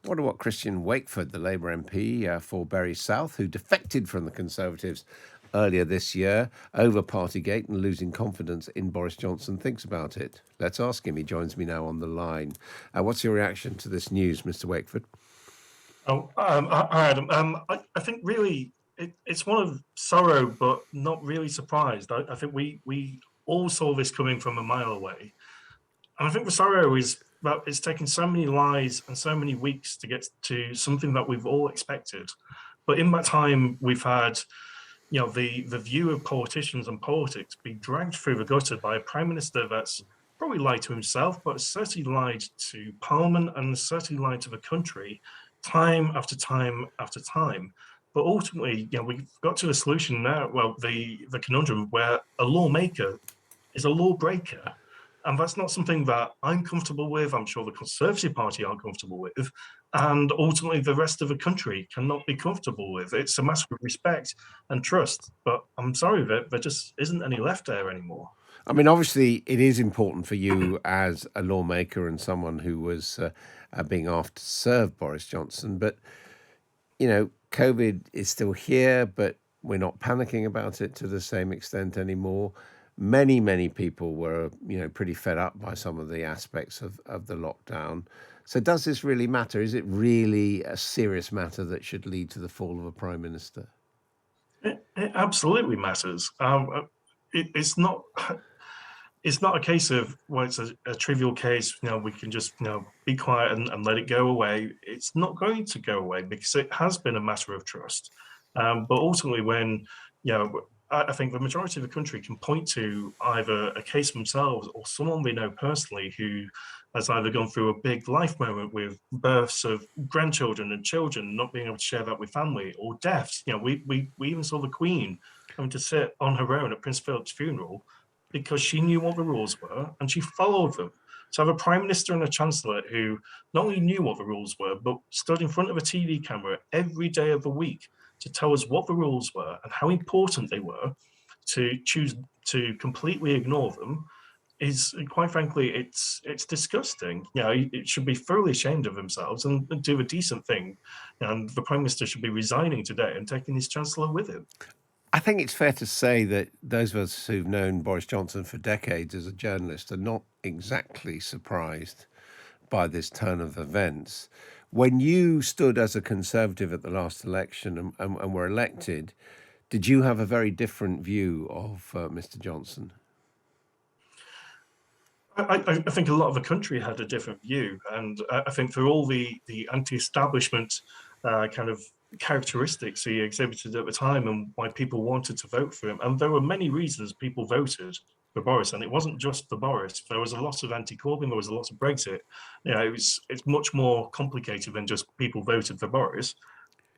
What about Christian Wakeford, the Labour MP for Bury South, who defected from the Conservatives earlier this year over Partygate and losing confidence in Boris Johnson, thinks about it? Let's ask him. He joins me now on the line. What's your reaction to this news, Mr. Wakeford? Hi, Adam. I think really it's one of sorrow, but not really surprised. I think we all saw this coming from a mile away. And I think the sorrow is that it's taken so many lies and so many weeks to get to something that we've all expected. But in that time, we've had, the view of politicians and politics be dragged through the gutter by a prime minister that's probably lied to himself, but certainly lied to Parliament and certainly lied to the country time after time after time. But ultimately, we've got to the solution now. Well, the conundrum where a lawmaker is a lawbreaker. And that's not something that I'm comfortable with. I'm sure the Conservative Party aren't comfortable with. And ultimately, the rest of the country cannot be comfortable with. It's a matter of respect and trust. But I'm sorry, there just isn't any left there anymore. I mean, obviously, it is important for you as a lawmaker and someone who was being asked to serve Boris Johnson. But, COVID is still here, but we're not panicking about it to the same extent anymore. Many people were, pretty fed up by some of the aspects of the lockdown. So does this really matter? Is it really a serious matter that should lead to the fall of a prime minister? It absolutely matters. It's not. It's not a case of, well, it's a trivial case, we can just, be quiet and let it go away. It's not going to go away because it has been a matter of trust. But ultimately, when, I think the majority of the country can point to either a case themselves or someone they know personally who has either gone through a big life moment with births of grandchildren and children, not being able to share that with family, or deaths. We even saw the Queen having to sit on her own at Prince Philip's funeral because she knew what the rules were and she followed them. To have a prime minister and a chancellor who not only knew what the rules were, but stood in front of a TV camera every day of the week to tell us what the rules were and how important they were, to choose to completely ignore them is, quite frankly, it's disgusting. It should be thoroughly ashamed of themselves and do a decent thing. And the prime minister should be resigning today and taking his chancellor with him. I think it's fair to say that those of us who've known Boris Johnson for decades as a journalist are not exactly surprised by this turn of events. When you stood as a Conservative at the last election and were elected, did you have a very different view of Mr. Johnson? I think a lot of the country had a different view, and I think for all the anti-establishment kind of characteristics he exhibited at the time and why people wanted to vote for him, and there were many reasons people voted for Boris, and it wasn't just for Boris. There was a lot of anti-Corbyn, there was a lot of Brexit. It's much more complicated than just people voted for Boris.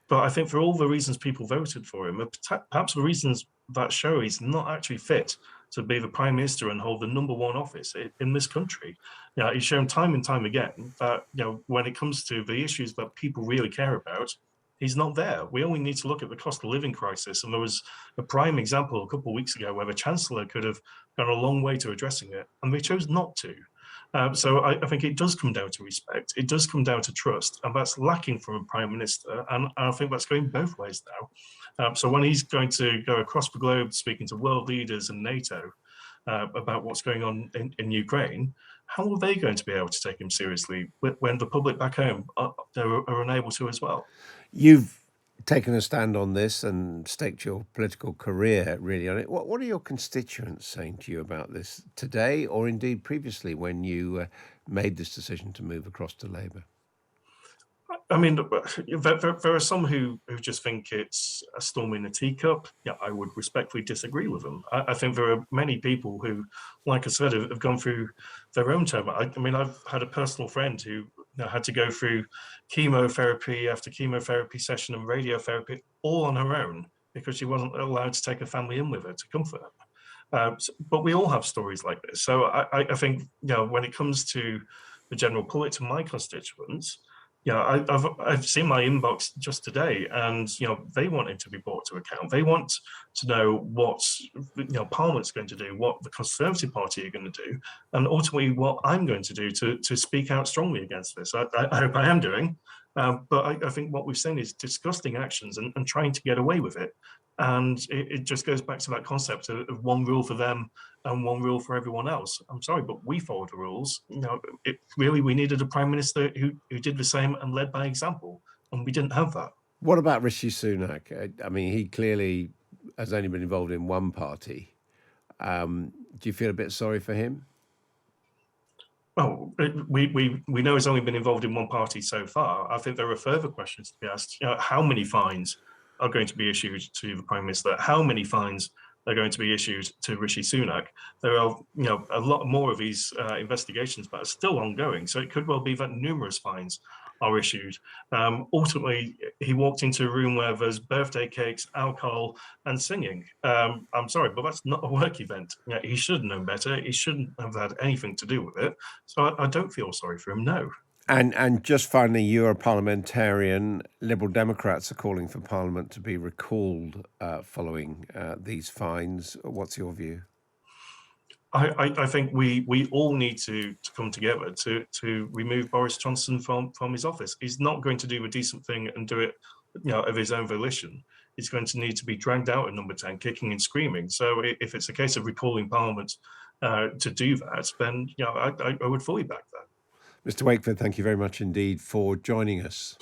But I think for all the reasons people voted for him, perhaps the reasons that show he's not actually fit to be the prime minister and hold the number one office in this country. He's shown time and time again that, when it comes to the issues that people really care about, he's not there. We only need to look at the cost of living crisis. And there was a prime example a couple of weeks ago where the chancellor could have gone a long way to addressing it, and they chose not to. So I think it does come down to respect. It does come down to trust, and that's lacking from a prime minister. And I think that's going both ways now. So when he's going to go across the globe speaking to world leaders and NATO about what's going on in Ukraine, how are they going to be able to take him seriously when the public back home are unable to as well? You've taken a stand on this and staked your political career really on it. What are your constituents saying to you about this today, or indeed previously when you made this decision to move across to Labour? I mean, there are some who just think it's a storm in a teacup. I would respectfully disagree with them. I think there are many people who, like I said, have gone through their own term. I mean, I've had a personal friend who had to go through chemotherapy after chemotherapy session and radiotherapy all on her own because she wasn't allowed to take her family in with her to comfort her. But we all have stories like this. So I think, when it comes to the general public, to my constituents, I've seen my inbox just today, and they want it to be brought to account. They want to know what Parliament's going to do, what the Conservative Party are going to do, and ultimately what I'm going to do to speak out strongly against this. I hope I am doing. But I think what we've seen is disgusting actions and trying to get away with it. And it just goes back to that concept of one rule for them and one rule for everyone else. I'm sorry, but we followed the rules. We needed a prime minister who did the same and led by example, and we didn't have that. What about Rishi Sunak? I mean, he clearly has only been involved in one party. Do you feel a bit sorry for him? Well, we know he's only been involved in one party so far. I think there are further questions to be asked. How many fines are going to be issued to the Prime Minister? How many fines are going to be issued to Rishi Sunak? There are, a lot more of these investigations that are still ongoing. So it could well be that numerous fines are issued. Ultimately, he walked into a room where there's birthday cakes, alcohol, and singing. I'm sorry, but that's not a work event. He should have known better. He shouldn't have had anything to do with it. So I don't feel sorry for him, no. And just finally, you're a parliamentarian. Liberal Democrats are calling for Parliament to be recalled following these fines. What's your view? I think we all need to come together to remove Boris Johnson from his office. He's not going to do a decent thing and do it, of his own volition. He's going to need to be dragged out at number 10, kicking and screaming. So if it's a case of recalling Parliament to do that, then I would fully back that. Mr. Wakeford, thank you very much indeed for joining us.